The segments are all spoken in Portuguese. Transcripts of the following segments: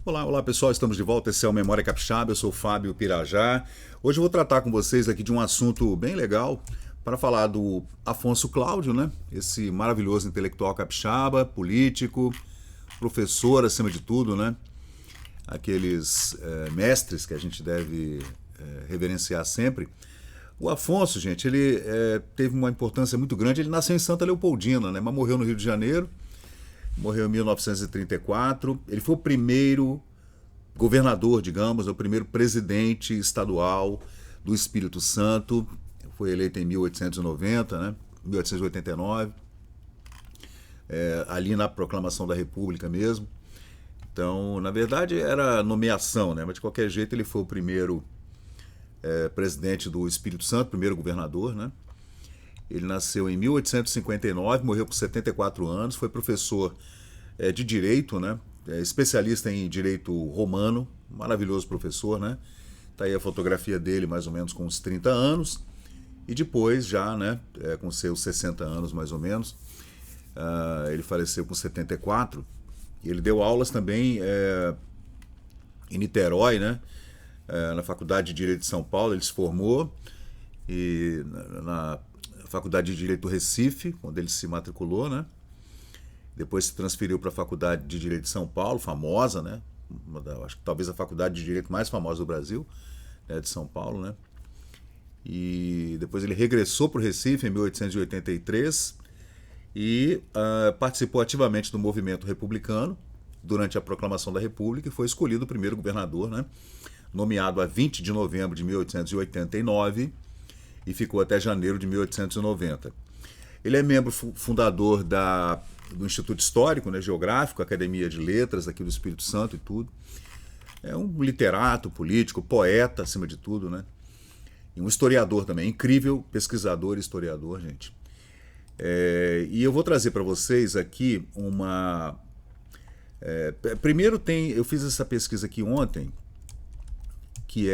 Olá pessoal, estamos de volta. Esse é o Memória Capixaba, eu sou o Fábio Pirajá. Hoje eu vou tratar com vocês aqui de um assunto bem legal para falar do Afonso Cláudio, né? Esse maravilhoso intelectual capixaba, político, professor acima de tudo, né? Aqueles mestres que a gente deve reverenciar sempre. O Afonso, gente, ele teve uma importância muito grande. Ele nasceu em Santa Leopoldina, né? Mas morreu no Rio de Janeiro. Morreu em 1934. Ele foi o primeiro governador, digamos, o primeiro presidente estadual do Espírito Santo. Foi eleito em 1890, né? 1889, ali na proclamação da República mesmo. Então, na verdade, era nomeação, né? Mas de qualquer jeito ele foi o primeiro presidente do Espírito Santo, primeiro governador, né? Ele nasceu em 1859, morreu com 74 anos, foi professor de Direito, né? Especialista em Direito Romano, maravilhoso professor, né? Tá aí a fotografia dele mais ou menos com uns 30 anos, e depois já, né, com seus 60 anos mais ou menos, ele faleceu com 74, e ele deu aulas também em Niterói, né? Na Faculdade de Direito de São Paulo, ele se formou, e na Faculdade de Direito do Recife, onde ele se matriculou, né? Depois se transferiu para a Faculdade de Direito de São Paulo, famosa, né? Acho que talvez a faculdade de Direito mais famosa do Brasil, né? De São Paulo, né? E depois ele regressou para o Recife em 1883 e participou ativamente do movimento republicano durante a proclamação da República e foi escolhido o primeiro governador, né? Nomeado a 20 de novembro de 1889 e ficou até janeiro de 1890. Ele é membro fundador do Instituto Histórico, né, Geográfico, Academia de Letras aqui do Espírito Santo e tudo. É um literato, político, poeta acima de tudo, né? E um historiador também, incrível pesquisador e historiador, gente. E eu vou trazer para vocês aqui uma... primeiro eu fiz essa pesquisa aqui ontem, que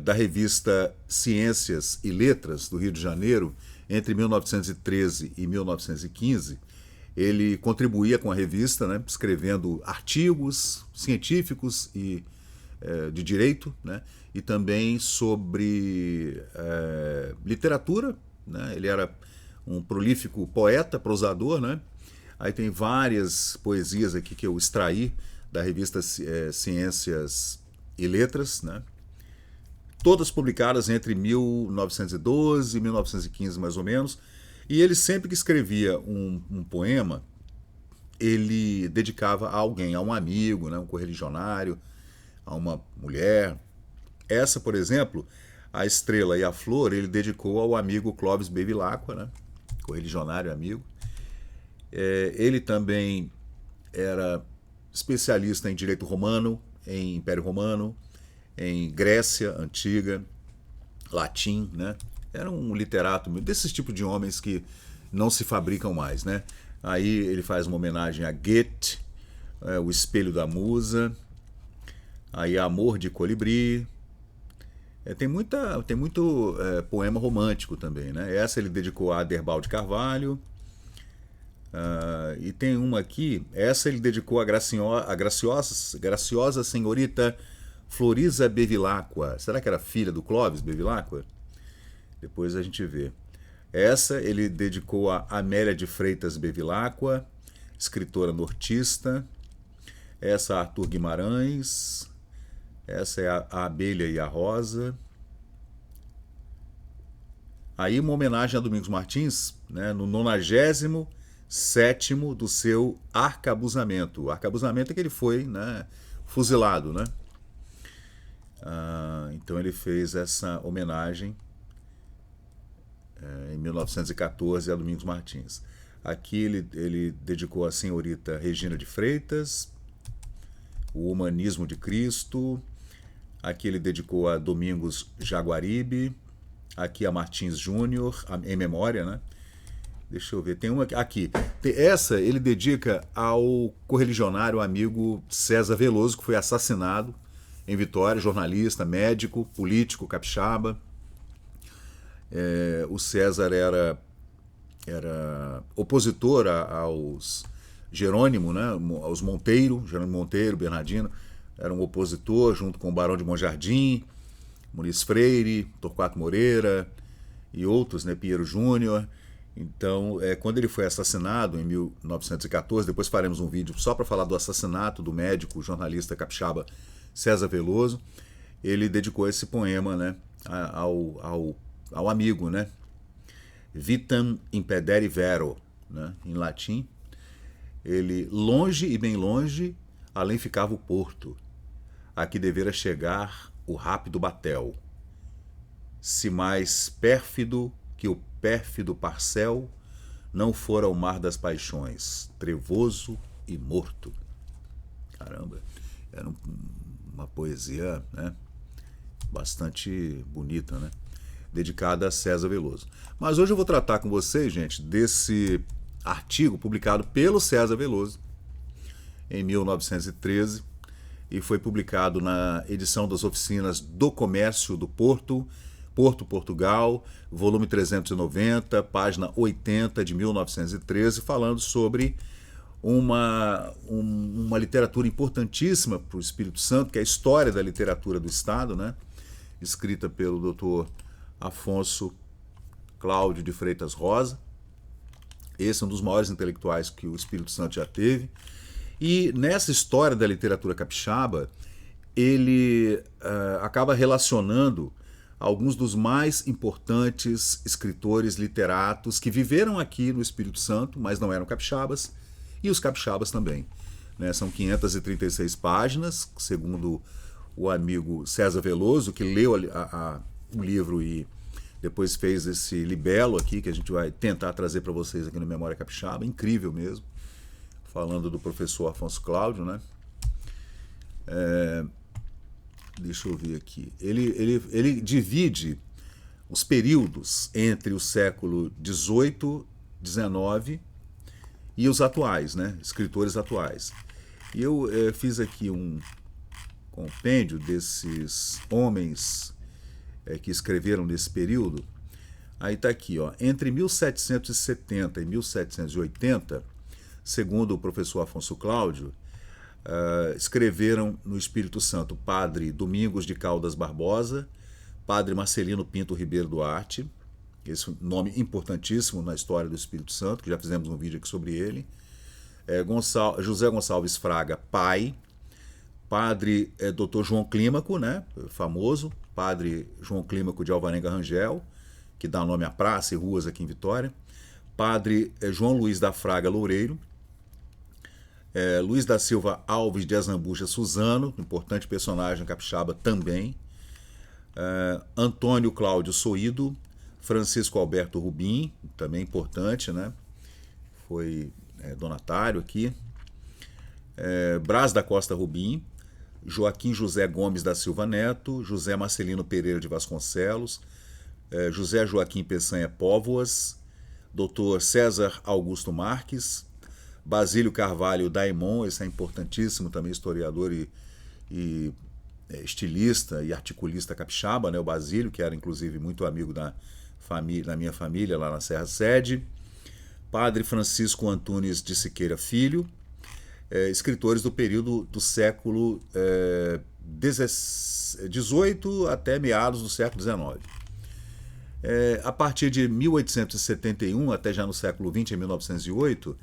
da revista Ciências e Letras do Rio de Janeiro, entre 1913 e 1915, ele contribuía com a revista, né, escrevendo artigos científicos e de direito, né, e também sobre literatura, né. Ele era um prolífico poeta, prosador, né. Aí tem várias poesias aqui que eu extraí da revista Ciências e Letras, né. Todas publicadas entre 1912 e 1915, mais ou menos. E ele sempre que escrevia um poema, ele dedicava a alguém, a um amigo, né, um correligionário, a uma mulher. Essa, por exemplo, A Estrela e a Flor, ele dedicou ao amigo Clóvis Bevilacqua, né, correligionário amigo. Ele também era especialista em direito romano, em Império Romano, em Grécia Antiga, latim, né? Era um literato desses tipos de homens que não se fabricam mais, né? Aí ele faz uma homenagem a Goethe, O Espelho da Musa, aí Amor de Colibri. Tem muito poema romântico também, né? Essa ele dedicou a Aderbal de Carvalho. E tem uma aqui, essa ele dedicou a graciosa senhorita Florisa Bevilacqua. Será que era filha do Clóvis Bevilacqua? Depois a gente vê. Essa ele dedicou a Amélia de Freitas Bevilacqua, escritora nortista. Essa a Arthur Guimarães. Essa é a Abelha e a Rosa. Aí uma homenagem a Domingos Martins, né, no 97º do seu arcabuzamento. O arcabuzamento é que ele foi, né, fuzilado, né? Então ele fez essa homenagem em 1914 a Domingos Martins. Aqui ele dedicou a senhorita Regina de Freitas, O Humanismo de Cristo. Aqui ele dedicou a Domingos Jaguaribe. Aqui a Martins Júnior, em memória, né? Deixa eu ver, tem uma aqui. Essa ele dedica ao correligionário amigo César Veloso, que foi assassinado em Vitória, jornalista, médico, político, capixaba. O César era opositor aos Jerônimo, né, os Monteiro, Jerônimo Monteiro, Bernardino, era um opositor, junto com o Barão de Monjardim, Muniz Freire, Torquato Moreira e outros, né, Pinheiro Júnior. Então, quando ele foi assassinado em 1914, depois faremos um vídeo só para falar do assassinato do médico, jornalista capixaba César Veloso, ele dedicou esse poema, né, ao amigo, né, Vitam impedere vero, né, em latim. Ele, longe e bem longe, além ficava o porto, aqui devera chegar o rápido batel. Se mais pérfido que o pérfido parcel, não fora o mar das paixões, trevoso e morto. Caramba, era uma poesia, né, bastante bonita, né, dedicada a César Veloso. Mas hoje eu vou tratar com vocês, gente, desse artigo publicado pelo César Veloso em 1913 e foi publicado na edição das Oficinas do Comércio do Porto, Portugal, volume 390, página 80 de 1913, falando sobre uma literatura importantíssima para o Espírito Santo, que é a história da literatura do Estado, né? Escrita pelo Dr. Afonso Cláudio de Freitas Rosa. Esse é um dos maiores intelectuais que o Espírito Santo já teve. E nessa história da literatura capixaba, ele acaba relacionando alguns dos mais importantes escritores literatos que viveram aqui no Espírito Santo, mas não eram capixabas, e os capixabas também, né? São 536 páginas, segundo o amigo César Veloso, que leu o livro e depois fez esse libelo aqui, que a gente vai tentar trazer para vocês aqui no Memória Capixaba, incrível mesmo, falando do professor Afonso Cláudio, né? Deixa eu ver aqui. Ele divide os períodos entre o século XVIII, XIX e os atuais, né? Escritores atuais. E eu fiz aqui um compêndio desses homens que escreveram nesse período. Aí está aqui, ó, entre 1770 e 1780, segundo o professor Afonso Cláudio, escreveram no Espírito Santo Padre Domingos de Caldas Barbosa, Padre Marcelino Pinto Ribeiro Duarte, esse nome importantíssimo na história do Espírito Santo, que já fizemos um vídeo aqui sobre ele, José Gonçalves Fraga, pai, Padre Dr. João Clímaco, né, famoso, Padre João Clímaco de Alvarenga Rangel, que dá nome a praça e ruas aqui em Vitória, Padre João Luiz da Fraga Loureiro, Luiz da Silva Alves de Azambuja Suzano, importante personagem capixaba também, Antônio Cláudio Soído, Francisco Alberto Rubim, também importante, né? Foi donatário aqui, Brás da Costa Rubim, Joaquim José Gomes da Silva Neto, José Marcelino Pereira de Vasconcelos, José Joaquim Peçanha Póvoas, Dr. César Augusto Marques, Basílio Carvalho Daimon, esse é importantíssimo também, historiador e estilista e articulista capixaba, né, o Basílio, que era inclusive muito amigo da minha família lá na Serra Sede, Padre Francisco Antunes de Siqueira Filho, escritores do período do século XVIII até meados do século XIX. A partir de 1871 até já no século XX, em 1908,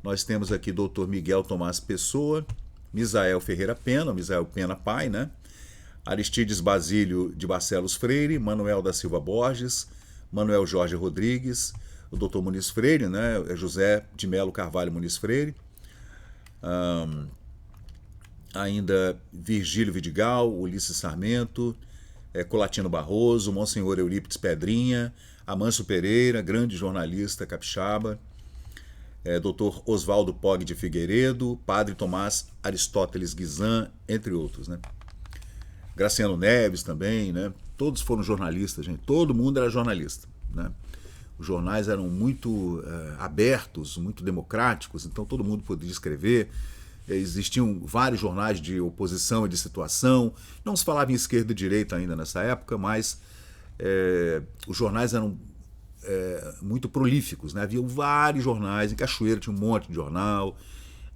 nós temos aqui Dr. Miguel Tomás Pessoa, Misael Ferreira Pena, Misael Pena pai, né? Aristides Basílio de Barcelos Freire, Manuel da Silva Borges, Manuel Jorge Rodrigues, o Dr. Muniz Freire, né? José de Melo Carvalho Muniz Freire, ainda Virgílio Vidigal, Ulisses Sarmento, Colatino Barroso, Monsenhor Eurípides Pedrinha, Amâncio Pereira, grande jornalista capixaba, Dr. Oswaldo Pog de Figueiredo, Padre Tomás Aristóteles Guizan, entre outros, né? Graciano Neves também, né? Todos foram jornalistas, gente. Todo mundo era jornalista, né? Os jornais eram muito abertos, muito democráticos, então todo mundo podia escrever. Existiam vários jornais de oposição e de situação. Não se falava em esquerda e direita ainda nessa época, mas os jornais eram muito prolíficos, né? Havia vários jornais, em Cachoeira tinha um monte de jornal,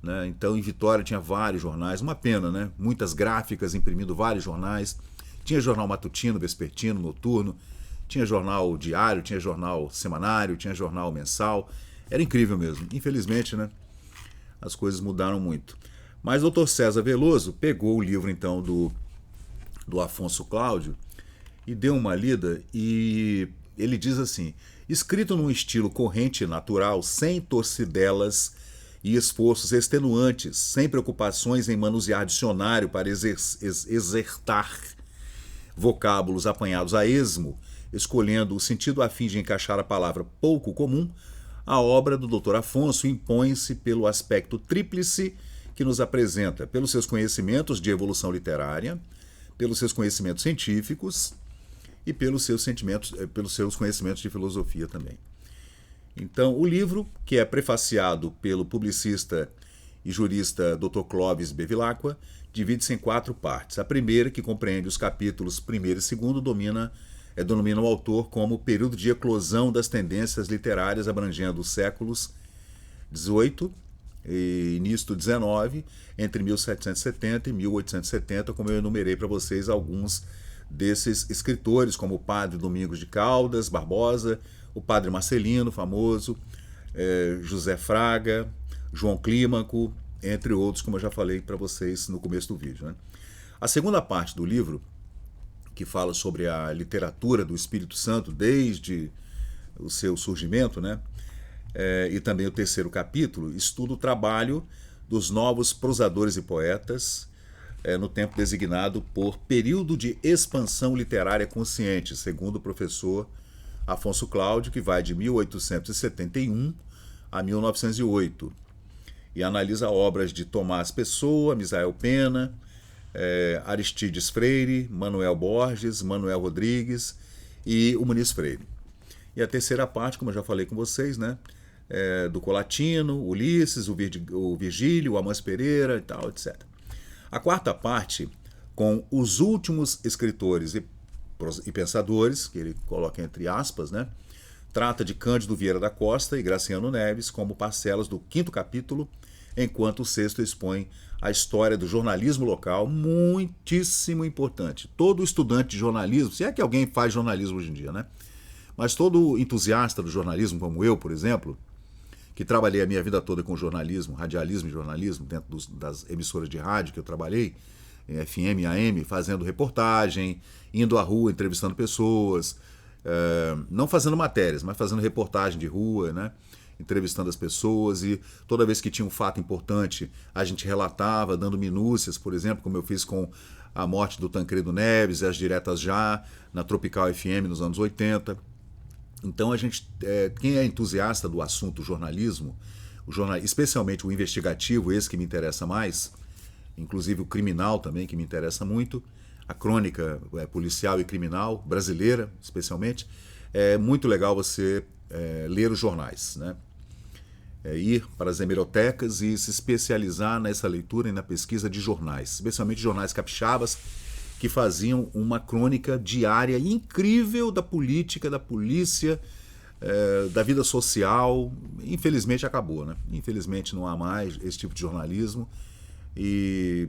né? Então em Vitória tinha vários jornais, uma pena, né? Muitas gráficas imprimindo vários jornais. Tinha jornal matutino, vespertino, noturno, tinha jornal diário, tinha jornal semanário, tinha jornal mensal. Era incrível mesmo. Infelizmente, né? As coisas mudaram muito. Mas o Dr. César Veloso pegou o livro então do Afonso Cláudio e deu uma lida, e ele diz assim: escrito num estilo corrente e natural, sem torcidelas e esforços extenuantes, sem preocupações em manusear dicionário para exertar vocábulos apanhados a esmo, escolhendo o sentido a fim de encaixar a palavra pouco comum, a obra do Dr. Afonso impõe-se pelo aspecto tríplice que nos apresenta, pelos seus conhecimentos de evolução literária, pelos seus conhecimentos científicos e pelos seus conhecimentos de filosofia também. Então, o livro, que é prefaciado pelo publicista e jurista Dr. Clóvis Bevilacqua, divide-se em 4 partes. A primeira, que compreende os capítulos 1º e 2º, denomina o autor como período de eclosão das tendências literárias abrangendo os séculos XVIII e início do XIX, entre 1770 e 1870, como eu enumerei para vocês alguns desses escritores, como o padre Domingos de Caldas Barbosa, o padre Marcelino, famoso, José Fraga, João Clímaco, entre outros, como eu já falei para vocês no começo do vídeo, né? A segunda parte do livro, que fala sobre a literatura do Espírito Santo desde o seu surgimento, né? E também o 3º capítulo, estuda o trabalho dos novos prosadores e poetas no tempo designado por período de expansão literária consciente, segundo o professor Afonso Cláudio, que vai de 1871 a 1908, e analisa obras de Tomás Pessoa, Misael Pena, Aristides Freire, Manuel Borges, Manuel Rodrigues e o Muniz Freire. E a terceira parte, como eu já falei com vocês, né, do Colatino, Ulisses, o Virgílio, o Amâncio Pereira e tal, etc. A quarta parte, com os últimos escritores e pensadores, que ele coloca entre aspas, né, trata de Cândido Vieira da Costa e Graciano Neves como parcelas do 5º capítulo, enquanto o 6º expõe a história do jornalismo local, muitíssimo importante. Todo estudante de jornalismo, se é que alguém faz jornalismo hoje em dia, né? Mas todo entusiasta do jornalismo, como eu, por exemplo, que trabalhei a minha vida toda com jornalismo, radialismo e jornalismo, dentro das emissoras de rádio que eu trabalhei, FM, AM, fazendo reportagem, indo à rua, entrevistando pessoas, não fazendo matérias, mas fazendo reportagem de rua, né? Entrevistando as pessoas, e toda vez que tinha um fato importante, a gente relatava, dando minúcias, por exemplo, como eu fiz com a morte do Tancredo Neves e as diretas já, na Tropical FM nos anos 80. Então, quem é entusiasta do assunto jornalismo, especialmente o investigativo, esse que me interessa mais, inclusive o criminal também, que me interessa muito, a crônica policial e criminal brasileira, especialmente, é muito legal você ler os jornais, né? Ir para as hemerotecas e se especializar nessa leitura e na pesquisa de jornais, especialmente jornais capixabas, que faziam uma crônica diária incrível da política, da polícia, da vida social. Infelizmente acabou, né? Infelizmente não há mais esse tipo de jornalismo. E,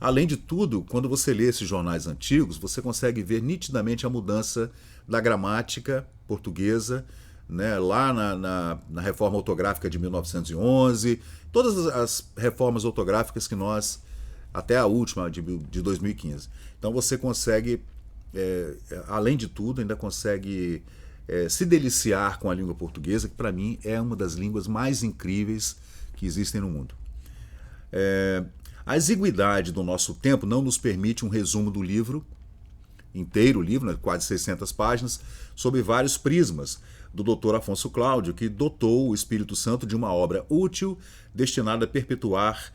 além de tudo, quando você lê esses jornais antigos, você consegue ver nitidamente a mudança da gramática portuguesa, né, lá na reforma ortográfica de 1911, todas as reformas ortográficas que nós, até a última de 2015. Então você consegue, além de tudo, ainda consegue se deliciar com a língua portuguesa, que para mim é uma das línguas mais incríveis que existem no mundo. A exiguidade do nosso tempo não nos permite um resumo do livro inteiro, o livro, né, quase 600 páginas, sob vários prismas, do Dr. Afonso Cláudio, que dotou o Espírito Santo de uma obra útil, destinada a perpetuar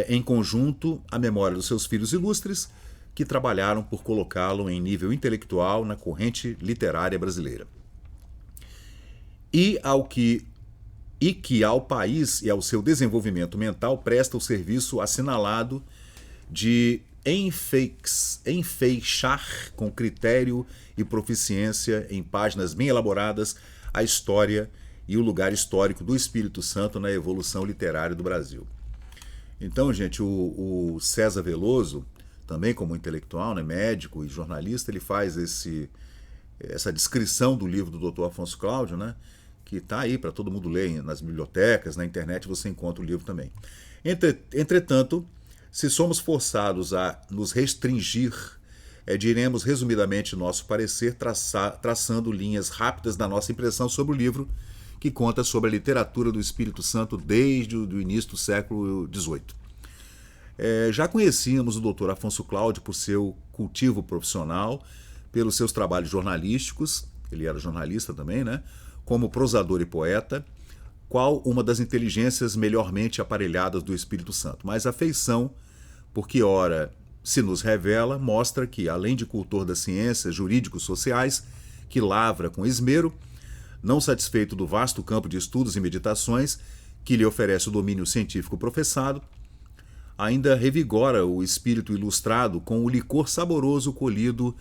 em conjunto a memória dos seus filhos ilustres, que trabalharam por colocá-lo em nível intelectual na corrente literária brasileira. E que ao país e ao seu desenvolvimento mental presta o serviço assinalado de enfeixar com critério e proficiência em páginas bem elaboradas a história e o lugar histórico do Espírito Santo na evolução literária do Brasil. Então, gente, o César Veloso, também como intelectual, né, médico e jornalista, ele faz essa descrição do livro do Dr. Afonso Cláudio, né, que está aí para todo mundo ler nas bibliotecas, na internet você encontra o livro também. Entretanto, se somos forçados a nos restringir, diremos resumidamente nosso parecer, traçando linhas rápidas da nossa impressão sobre o livro, que conta sobre a literatura do Espírito Santo desde o início do século XVIII. Já conhecíamos o Dr. Afonso Cláudio por seu cultivo profissional, pelos seus trabalhos jornalísticos, ele era jornalista também, né? Como prosador e poeta, qual uma das inteligências melhormente aparelhadas do Espírito Santo. Mas a feição, porque ora se nos revela, mostra que, além de cultor das ciências jurídicos sociais, que lavra com esmero, não satisfeito do vasto campo de estudos e meditações que lhe oferece o domínio científico professado, ainda revigora o espírito ilustrado com o licor saboroso colhido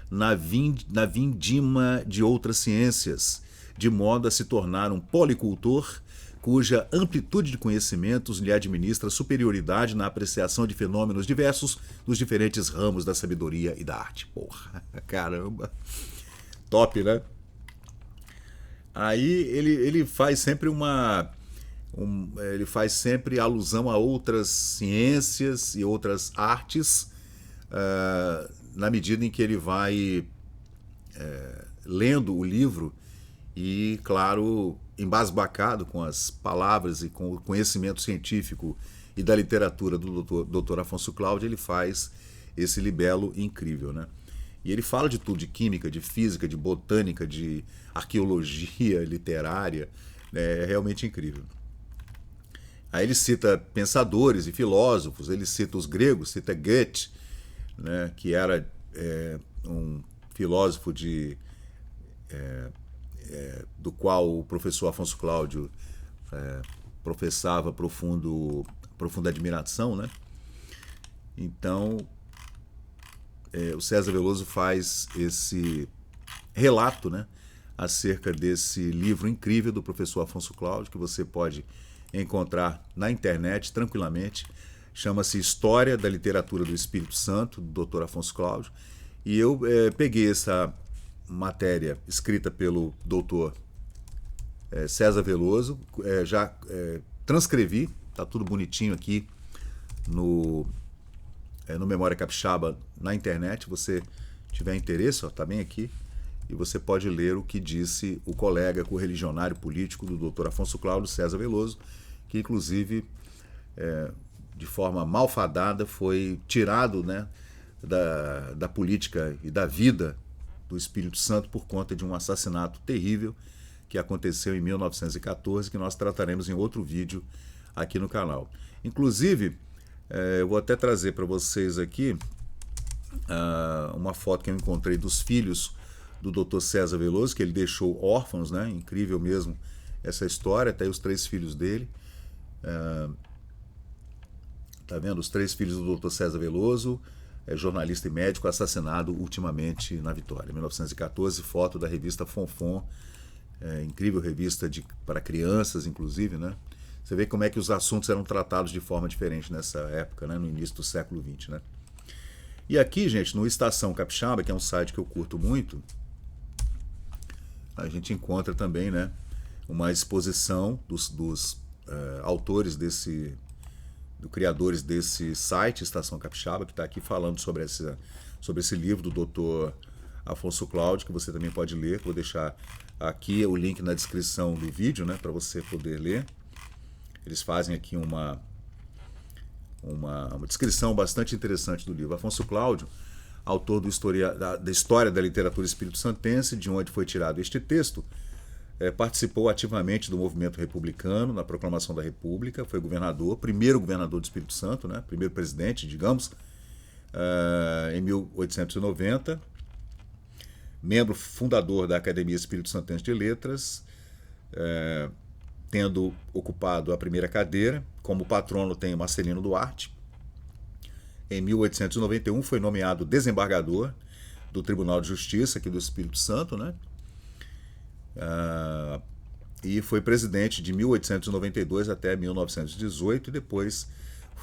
na vindima de outras ciências, de modo a se tornar um policultor cuja amplitude de conhecimentos lhe administra superioridade na apreciação de fenômenos diversos nos diferentes ramos da sabedoria e da arte. Porra, caramba. Top, né? Aí ele faz sempre ele faz sempre alusão a outras ciências e outras artes, na medida em que ele vai lendo o livro e, claro, embasbacado com as palavras e com o conhecimento científico e da literatura do Dr. Afonso Cláudio, ele faz esse libelo incrível, né? E ele fala de tudo, de química, de física, de botânica, de arqueologia literária, né? É realmente incrível. Aí ele cita pensadores e filósofos, ele cita os gregos, cita Goethe, né, que era um filósofo do qual o professor Afonso Cláudio professava profunda admiração, né? Então, o César Veloso faz esse relato, né, acerca desse livro incrível do professor Afonso Cláudio, que você pode encontrar na internet tranquilamente. Chama-se História da Literatura do Espírito Santo, do Dr. Afonso Cláudio. E eu peguei essa matéria escrita pelo Dr. César Veloso, já transcrevi, está tudo bonitinho aqui no Memória Capixaba na internet. Você tiver interesse, está bem aqui, e você pode ler o que disse o colega correligionário político do Dr. Afonso Cláudio, César Veloso, que inclusive, de forma malfadada, foi tirado, né, da política e da vida do Espírito Santo por conta de um assassinato terrível que aconteceu em 1914, que nós trataremos em outro vídeo aqui no canal. Inclusive, eu vou até trazer para vocês aqui uma foto que eu encontrei dos filhos do Dr. César Veloso, que ele deixou órfãos, né? Incrível mesmo essa história. Até os 3 filhos dele. Tá vendo? Os 3 filhos do Dr. César Veloso, jornalista e médico, assassinado ultimamente na Vitória. 1914, foto da revista Fonfon, incrível revista para crianças, inclusive, né? Você vê como é que os assuntos eram tratados de forma diferente nessa época, né? No início do século XX, né? E aqui, gente, no Estação Capixaba, que é um site que eu curto muito, a gente encontra também, né, uma exposição dos autores criadores desse site, Estação Capixaba, que está aqui falando sobre esse livro do Dr. Afonso Cláudio, que você também pode ler. Vou deixar aqui o link na descrição do vídeo, né, para você poder ler. Eles fazem aqui uma descrição bastante interessante do livro. Afonso Cláudio, autor da História da Literatura Espírito-Santense, de onde foi tirado este texto, participou ativamente do movimento republicano, na proclamação da República, foi governador, primeiro governador do Espírito Santo, né, primeiro presidente, digamos, em 1890, membro fundador da Academia Espírito-Santense de Letras, tendo ocupado a primeira cadeira. Como patrono tem Marcelino Duarte. Em 1891 foi nomeado desembargador do Tribunal de Justiça aqui do Espírito Santo, né? E foi presidente de 1892 até 1918 e depois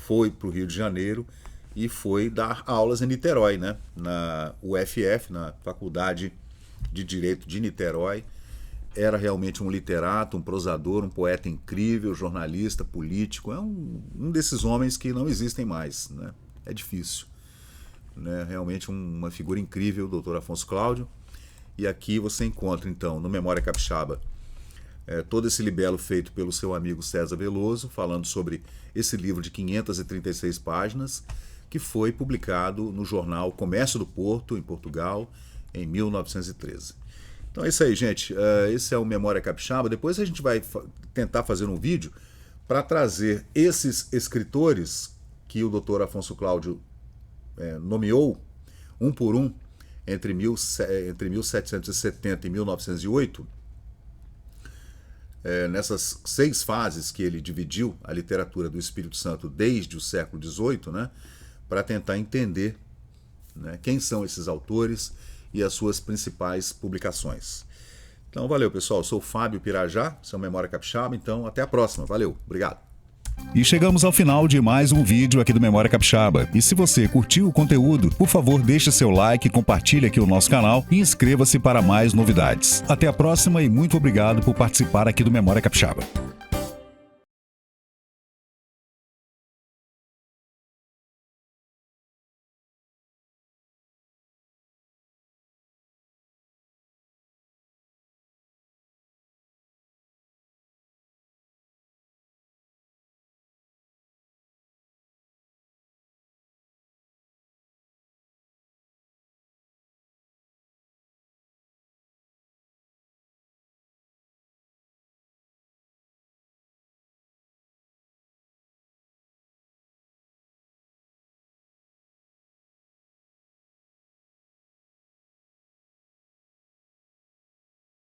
foi para o Rio de Janeiro e foi dar aulas em Niterói, né? Na UFF, na Faculdade de Direito de Niterói. Era realmente um literato, um prosador, um poeta incrível, jornalista, político. É um desses homens que não existem mais, né? É difícil, né? Realmente uma figura incrível, o doutor Afonso Cláudio. E aqui você encontra, então, no Memória Capixaba, todo esse libelo feito pelo seu amigo César Veloso, falando sobre esse livro de 536 páginas, que foi publicado no jornal Comércio do Porto, em Portugal, em 1913. Então é isso aí, gente. Esse é o Memória Capixaba. Depois a gente vai tentar fazer um vídeo para trazer esses escritores que o doutor Afonso Cláudio nomeou, um por um, entre 1770 e 1908, nessas 6 fases que ele dividiu a literatura do Espírito Santo desde o século XVIII, né, para tentar entender, né, quem são esses autores e as suas principais publicações. Então, valeu, pessoal. Eu sou o Fábio Pirajá, seu Memória Capixaba. Então, até a próxima. Valeu. Obrigado. E chegamos ao final de mais um vídeo aqui do Memória Capixaba. E se você curtiu o conteúdo, por favor, deixe seu like, compartilhe aqui o nosso canal e inscreva-se para mais novidades. Até a próxima e muito obrigado por participar aqui do Memória Capixaba.